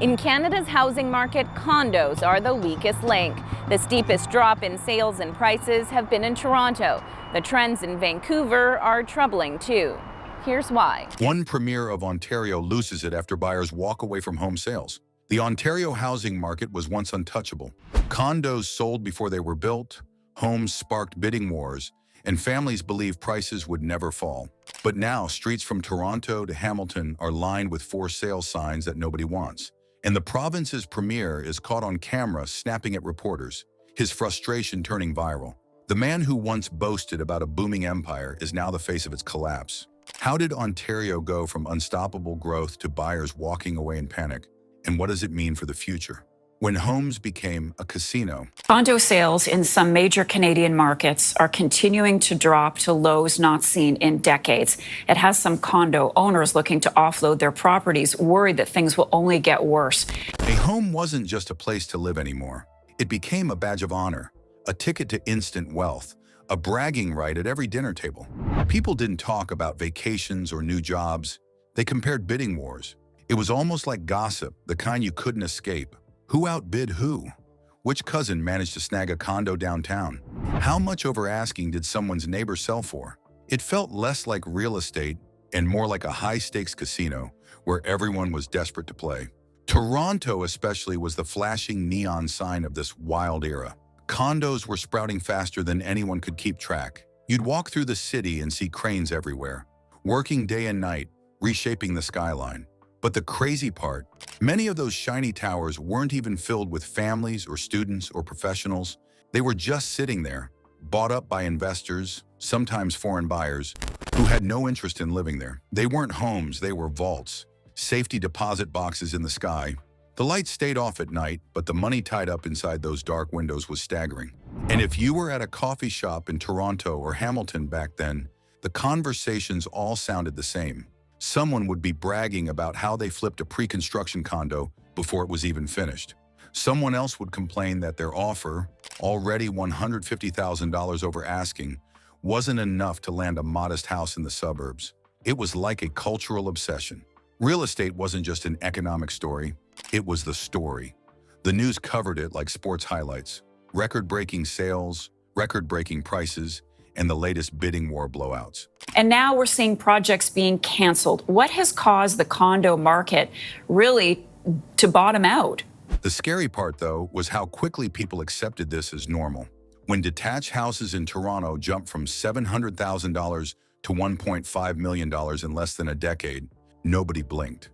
In Canada's housing market, condos are the weakest link. The steepest drop in sales and prices have been in Toronto. The trends in Vancouver are troubling too. Here's why. One premier of Ontario loses it after buyers walk away from home sales. The Ontario housing market was once untouchable. Condos sold before they were built, homes sparked bidding wars, and families believed prices would never fall. But now, streets from Toronto to Hamilton are lined with for sale signs that nobody wants. And the province's premier is caught on camera snapping at reporters, his frustration turning viral. The man who once boasted about a booming empire is now the face of its collapse. How did Ontario go from unstoppable growth to buyers walking away in panic? And what does it mean for the future? When homes became a casino. Condo sales in some major Canadian markets are continuing to drop to lows not seen in decades. It has some condo owners looking to offload their properties, worried that things will only get worse. A home wasn't just a place to live anymore. It became a badge of honor, a ticket to instant wealth, a bragging right at every dinner table. People didn't talk about vacations or new jobs. They compared bidding wars. It was almost like gossip, the kind you couldn't escape. Who outbid who? Which cousin managed to snag a condo downtown? How much over asking did someone's neighbor sell for? It felt less like real estate and more like a high-stakes casino where everyone was desperate to play. Toronto especially was the flashing neon sign of this wild era. Condos were sprouting faster than anyone could keep track. You'd walk through the city and see cranes everywhere, working day and night, reshaping the skyline. But the crazy part, many of those shiny towers weren't even filled with families or students or professionals. They were just sitting there, bought up by investors, sometimes foreign buyers, who had no interest in living there. They weren't homes, they were vaults, safety deposit boxes in the sky. The lights stayed off at night, but the money tied up inside those dark windows was staggering. And if you were at a coffee shop in Toronto or Hamilton back then, the conversations all sounded the same. Someone would be bragging about how they flipped a pre-construction condo before it was even finished. Someone else would complain that their offer, already $150,000 over asking, wasn't enough to land a modest house in the suburbs. It was like a cultural obsession. Real estate wasn't just an economic story, it was the story. The news covered it like sports highlights. Record-breaking sales, record-breaking prices, and the latest bidding war blowouts. And now we're seeing projects being canceled. What has caused the condo market really to bottom out? The scary part, though, was how quickly people accepted this as normal. When detached houses in Toronto jumped from $700,000 to $1.5 million in less than a decade, nobody blinked.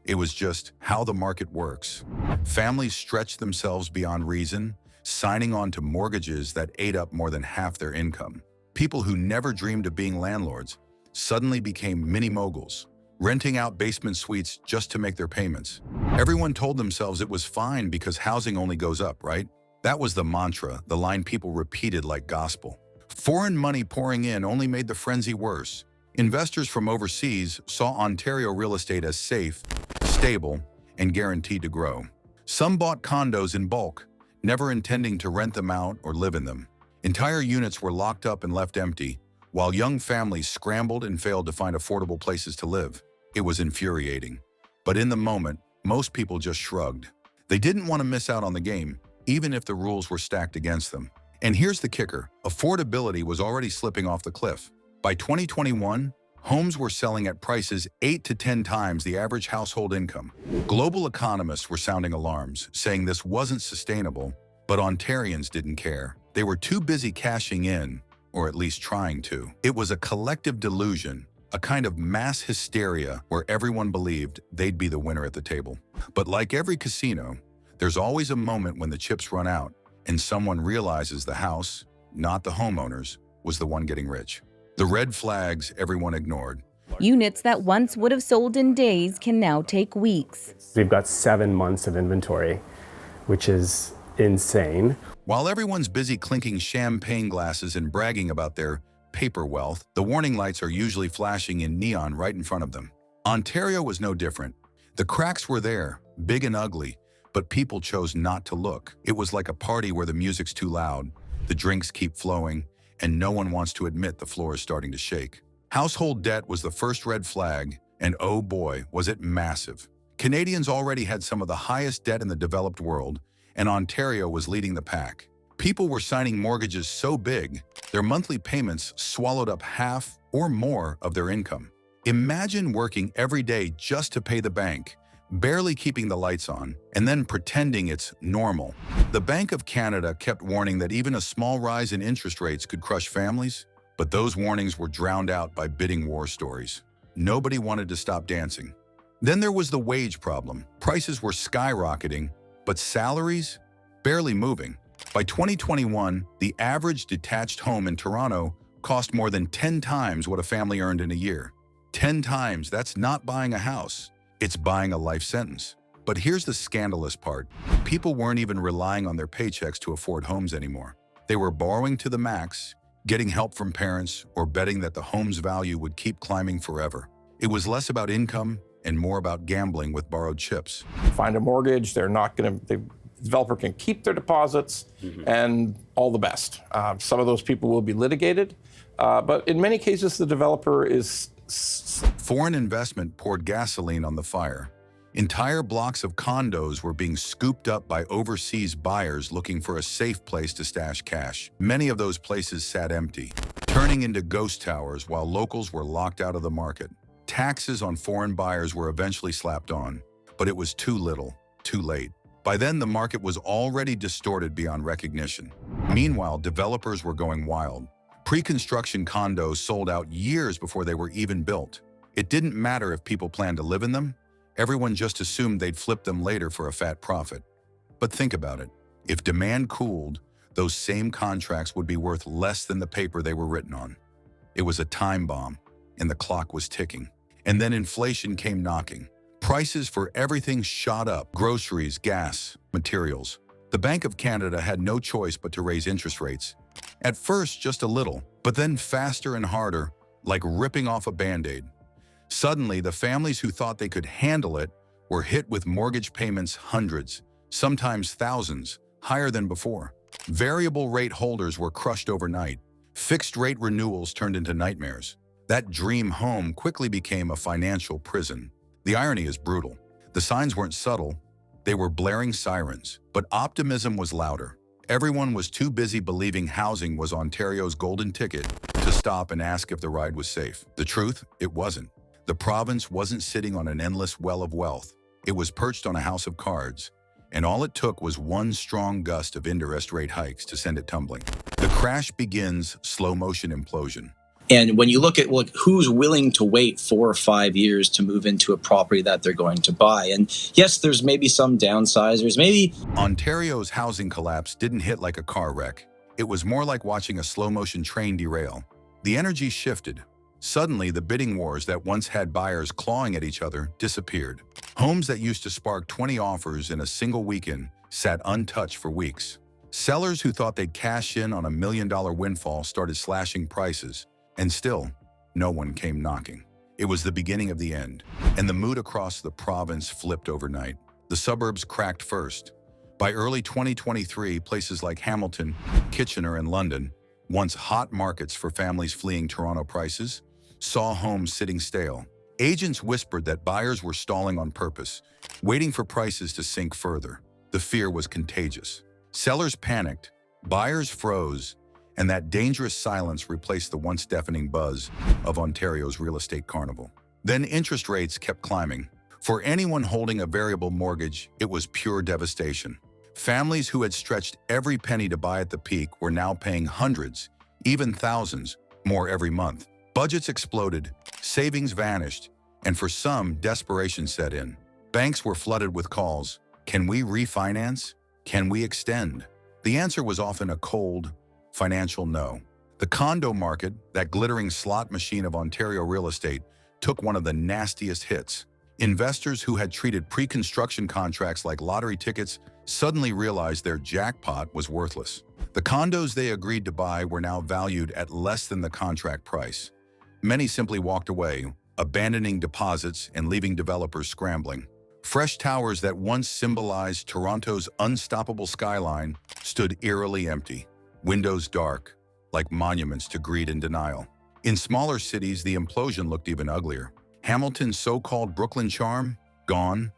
It was just how the market works. Families stretched themselves beyond reason, signing on to mortgages that ate up more than half their income. People who never dreamed of being landlords suddenly became mini moguls, renting out basement suites just to make their payments. Everyone told themselves it was fine because housing only goes up, right? That was the mantra, the line people repeated like gospel. Foreign money pouring in only made the frenzy worse. Investors from overseas saw Ontario real estate as safe, stable, and guaranteed to grow. Some bought condos in bulk, never intending to rent them out or live in them. Entire units were locked up and left empty, while young families scrambled and failed to find affordable places to live. It was infuriating. But in the moment, most people just shrugged. They didn't want to miss out on the game, even if the rules were stacked against them. And here's the kicker, affordability was already slipping off the cliff. By 2021, homes were selling at prices 8 to 10 times the average household income. Global economists were sounding alarms, saying this wasn't sustainable, but Ontarians didn't care. They were too busy cashing in, or at least trying to. It was a collective delusion, a kind of mass hysteria where everyone believed they'd be the winner at the table. But like every casino, there's always a moment when the chips run out and someone realizes the house, not the homeowners, was the one getting rich. The red flags everyone ignored. Units that once would have sold in days can now take weeks. We've got 7 months of inventory, which is insane. While everyone's busy clinking champagne glasses and bragging about their paper wealth, the warning lights are usually flashing in neon right in front of them. Ontario was no different. The cracks were there, big and ugly, but people chose not to look. It was like a party where the music's too loud, the drinks keep flowing, and no one wants to admit the floor is starting to shake. Household debt was the first red flag, and oh boy, was it massive. Canadians already had some of the highest debt in the developed world, and Ontario was leading the pack. People were signing mortgages so big, their monthly payments swallowed up half or more of their income. Imagine working every day just to pay the bank, barely keeping the lights on, and then pretending it's normal. The Bank of Canada kept warning that even a small rise in interest rates could crush families, but those warnings were drowned out by bidding war stories. Nobody wanted to stop dancing. Then there was the wage problem. Prices were skyrocketing, but salaries barely moving. By 2021, the average detached home in Toronto cost more than 10 times what a family earned in a year. 10 times, that's not buying a house, it's buying a life sentence. But here's the scandalous part. People weren't even relying on their paychecks to afford homes anymore. They were borrowing to the max, getting help from parents, or betting that the home's value would keep climbing forever. It was less about income and more about gambling with borrowed chips. Find a mortgage, the developer can keep their deposits, and all the best. Some of those people will be litigated, but in many cases, the developer is... Foreign investment poured gasoline on the fire. Entire blocks of condos were being scooped up by overseas buyers looking for a safe place to stash cash. Many of those places sat empty, turning into ghost towers while locals were locked out of the market. Taxes on foreign buyers were eventually slapped on, but it was too little, too late. By then, the market was already distorted beyond recognition. Meanwhile, developers were going wild. Pre-construction condos sold out years before they were even built. It didn't matter if people planned to live in them. Everyone just assumed they'd flip them later for a fat profit. But think about it. If demand cooled, those same contracts would be worth less than the paper they were written on. It was a time bomb, and the clock was ticking. And then inflation came knocking. Prices for everything shot up: groceries, gas, materials. The Bank of Canada had no choice but to raise interest rates. At first, just a little, but then faster and harder, like ripping off a Band-Aid. Suddenly, the families who thought they could handle it were hit with mortgage payments hundreds, sometimes thousands, higher than before. Variable rate holders were crushed overnight. Fixed rate renewals turned into nightmares. That dream home quickly became a financial prison. The irony is brutal. The signs weren't subtle, they were blaring sirens, but optimism was louder. Everyone was too busy believing housing was Ontario's golden ticket to stop and ask if the ride was safe. The truth, it wasn't. The province wasn't sitting on an endless well of wealth. It was perched on a house of cards, and all it took was one strong gust of interest rate hikes to send it tumbling. The crash begins slow-motion implosion. And when you look at who's willing to wait 4 or 5 years to move into a property that they're going to buy, and yes, there's maybe some downsizers, maybe. Ontario's housing collapse didn't hit like a car wreck. It was more like watching a slow-motion train derail. The energy shifted. Suddenly, the bidding wars that once had buyers clawing at each other disappeared. Homes that used to spark 20 offers in a single weekend sat untouched for weeks. Sellers who thought they'd cash in on $1 million windfall started slashing prices. And still, no one came knocking. It was the beginning of the end, and the mood across the province flipped overnight. The suburbs cracked first. By early 2023, places like Hamilton, Kitchener, and London, once hot markets for families fleeing Toronto prices, saw homes sitting stale. Agents whispered that buyers were stalling on purpose, waiting for prices to sink further. The fear was contagious. Sellers panicked, buyers froze, and that dangerous silence replaced the once deafening buzz of Ontario's real estate carnival. Then interest rates kept climbing. For anyone holding a variable mortgage, it was pure devastation. Families who had stretched every penny to buy at the peak were now paying hundreds, even thousands, more every month. Budgets exploded, savings vanished, and for some, desperation set in. Banks were flooded with calls. Can we refinance? Can we extend? The answer was often a cold, financial no. The condo market, that glittering slot machine of Ontario real estate, took one of the nastiest hits. Investors who had treated pre-construction contracts like lottery tickets suddenly realized their jackpot was worthless. The condos they agreed to buy were now valued at less than the contract price. Many simply walked away, abandoning deposits and leaving developers scrambling. Fresh towers that once symbolized Toronto's unstoppable skyline stood eerily empty. Windows dark, like monuments to greed and denial. In smaller cities, the implosion looked even uglier. Hamilton's so-called Brooklyn charm, gone.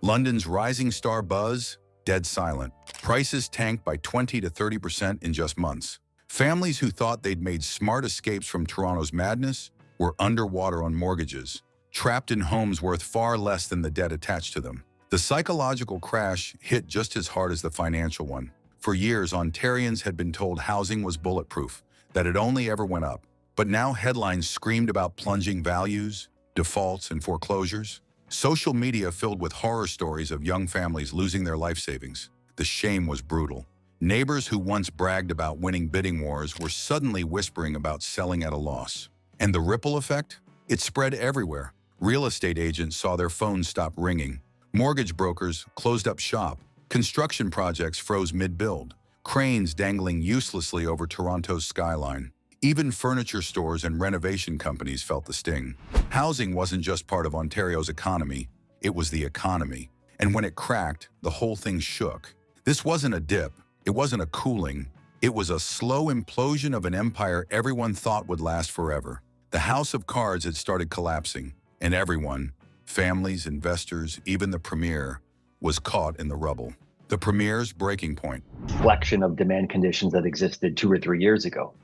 London's rising star buzz, dead silent. Prices tanked by 20 to 30% in just months. Families who thought they'd made smart escapes from Toronto's madness were underwater on mortgages, trapped in homes worth far less than the debt attached to them. The psychological crash hit just as hard as the financial one. For years, Ontarians had been told housing was bulletproof, that it only ever went up. But now headlines screamed about plunging values, defaults, and foreclosures. Social media filled with horror stories of young families losing their life savings. The shame was brutal. Neighbors who once bragged about winning bidding wars were suddenly whispering about selling at a loss. And the ripple effect? It spread everywhere. Real estate agents saw their phones stop ringing. Mortgage brokers closed up shop. Construction projects froze mid-build. Cranes dangling uselessly over Toronto's skyline. Even furniture stores and renovation companies felt the sting. Housing wasn't just part of Ontario's economy, it was the economy. And when it cracked, the whole thing shook. This wasn't a dip, it wasn't a cooling, it was a slow implosion of an empire everyone thought would last forever. The house of cards had started collapsing, and everyone, families, investors, even the premier, was caught in the rubble. The premier's breaking point. Reflection of demand conditions that existed 2 or 3 years ago.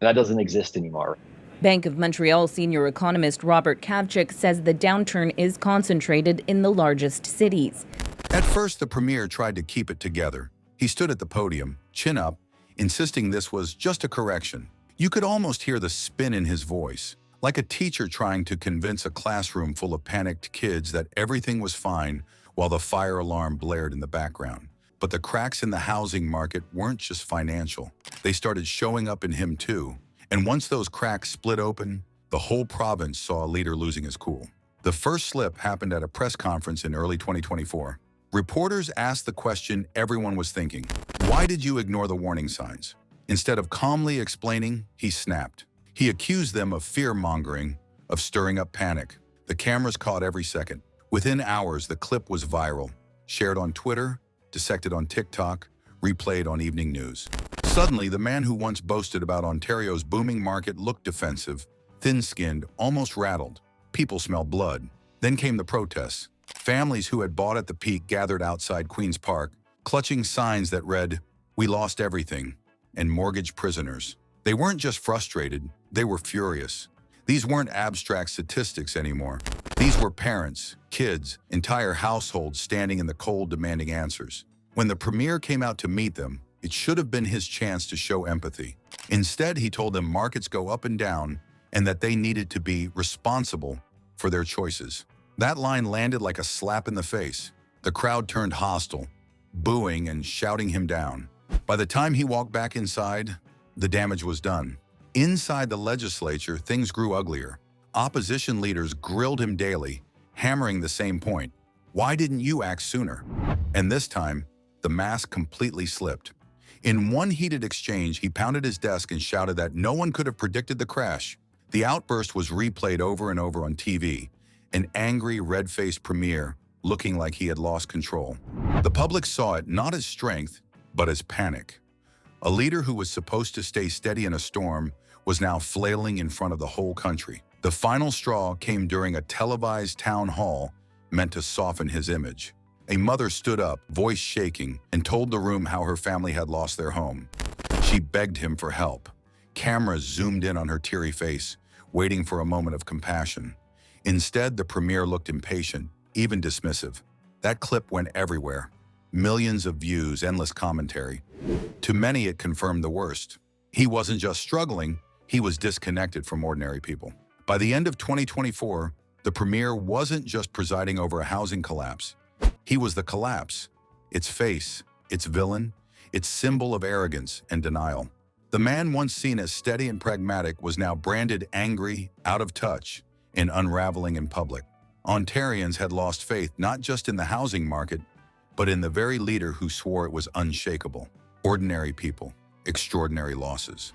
That doesn't exist anymore. Bank of Montreal senior economist Robert Kavchuk says the downturn is concentrated in the largest cities. At first, the premier tried to keep it together. He stood at the podium, chin up, insisting this was just a correction. You could almost hear the spin in his voice, like a teacher trying to convince a classroom full of panicked kids that everything was fine while the fire alarm blared in the background. But the cracks in the housing market weren't just financial. They started showing up in him too. And once those cracks split open, the whole province saw a leader losing his cool. The first slip happened at a press conference in early 2024. Reporters asked the question everyone was thinking: why did you ignore the warning signs? Instead of calmly explaining, he snapped. He accused them of fear-mongering, of stirring up panic. The cameras caught every second. Within hours, the clip was viral, shared on Twitter, dissected on TikTok, replayed on evening news. Suddenly, the man who once boasted about Ontario's booming market looked defensive, thin-skinned, almost rattled. People smelled blood. Then came the protests. Families who had bought at the peak gathered outside Queen's Park, clutching signs that read, "We lost everything," and "Mortgage prisoners." They weren't just frustrated, they were furious. These weren't abstract statistics anymore. These were parents, kids, entire households standing in the cold demanding answers. When the premier came out to meet them, it should have been his chance to show empathy. Instead, he told them markets go up and down and that they needed to be responsible for their choices. That line landed like a slap in the face. The crowd turned hostile, booing and shouting him down. By the time he walked back inside, the damage was done. Inside the legislature, things grew uglier. Opposition leaders grilled him daily, hammering the same point: why didn't you act sooner? And this time, the mask completely slipped. In one heated exchange, he pounded his desk and shouted that no one could have predicted the crash. The outburst was replayed over and over on TV, an angry, red-faced premier looking like he had lost control. The public saw it not as strength, but as panic. A leader who was supposed to stay steady in a storm was now flailing in front of the whole country. The final straw came during a televised town hall meant to soften his image. A mother stood up, voice shaking, and told the room how her family had lost their home. She begged him for help. Cameras zoomed in on her teary face, waiting for a moment of compassion. Instead, the premier looked impatient, even dismissive. That clip went everywhere. Millions of views, endless commentary. To many, it confirmed the worst. He wasn't just struggling, he was disconnected from ordinary people. By the end of 2024, the premier wasn't just presiding over a housing collapse. He was the collapse, its face, its villain, its symbol of arrogance and denial. The man once seen as steady and pragmatic was now branded angry, out of touch, and unraveling in public. Ontarians had lost faith not just in the housing market, but in the very leader who swore it was unshakable. Ordinary people, extraordinary losses.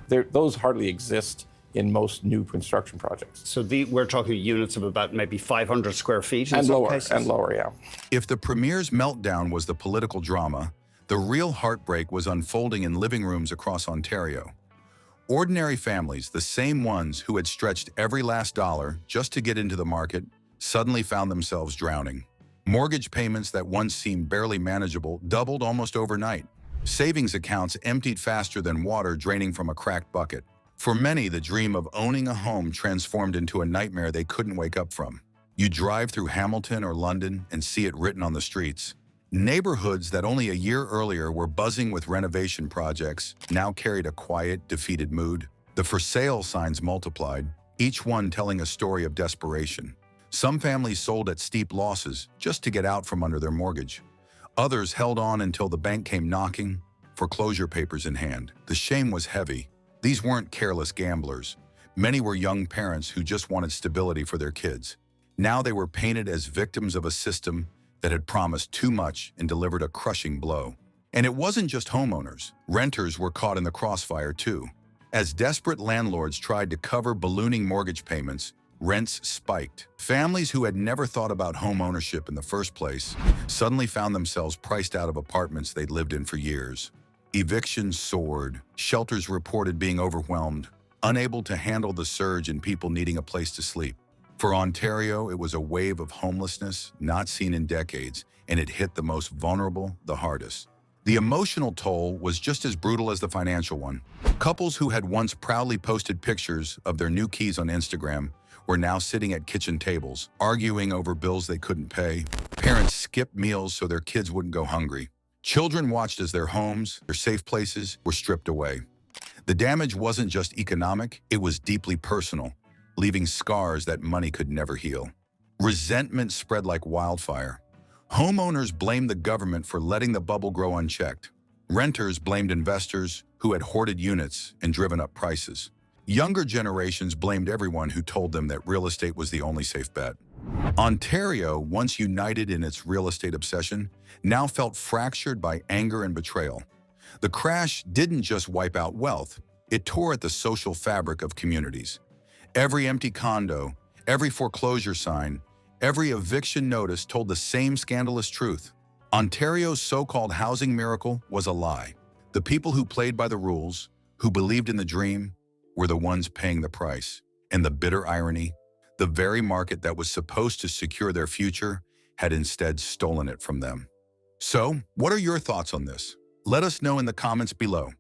Those hardly exist in most new construction projects. So we're talking units of about maybe 500 square feet in And some lower, cases? and lower, yeah. If the premier's meltdown was the political drama, the real heartbreak was unfolding in living rooms across Ontario. Ordinary families, the same ones who had stretched every last dollar just to get into the market, suddenly found themselves drowning. Mortgage payments that once seemed barely manageable doubled almost overnight. Savings accounts emptied faster than water draining from a cracked bucket. For many, the dream of owning a home transformed into a nightmare they couldn't wake up from. You drive through Hamilton or London and see it written on the streets. Neighborhoods that only a year earlier were buzzing with renovation projects now carried a quiet, defeated mood. The for sale signs multiplied, each one telling a story of desperation. Some families sold at steep losses just to get out from under their mortgage. Others held on until the bank came knocking, foreclosure papers in hand. The shame was heavy. These weren't careless gamblers. Many were young parents who just wanted stability for their kids. Now they were painted as victims of a system that had promised too much and delivered a crushing blow. And it wasn't just homeowners. Renters were caught in the crossfire too. As desperate landlords tried to cover ballooning mortgage payments, rents spiked. Families who had never thought about home ownership in the first place suddenly found themselves priced out of apartments they'd lived in for years. Evictions soared. Shelters reported being overwhelmed, unable to handle the surge in people needing a place to sleep. For Ontario, it was a wave of homelessness not seen in decades, and it hit the most vulnerable the hardest. The emotional toll was just as brutal as the financial one. Couples who had once proudly posted pictures of their new keys on Instagram were now sitting at kitchen tables, arguing over bills they couldn't pay. Parents skipped meals so their kids wouldn't go hungry. Children watched as their homes, their safe places, were stripped away. The damage wasn't just economic, it was deeply personal, leaving scars that money could never heal. Resentment spread like wildfire. Homeowners blamed the government for letting the bubble grow unchecked. Renters blamed investors who had hoarded units and driven up prices. Younger generations blamed everyone who told them that real estate was the only safe bet. Ontario, once united in its real estate obsession, now felt fractured by anger and betrayal. The crash didn't just wipe out wealth, it tore at the social fabric of communities. Every empty condo, every foreclosure sign, every eviction notice told the same scandalous truth. Ontario's so-called housing miracle was a lie. The people who played by the rules, who believed in the dream, were the ones paying the price. And the bitter irony, the very market that was supposed to secure their future had instead stolen it from them. So, what are your thoughts on this? Let us know in the comments below.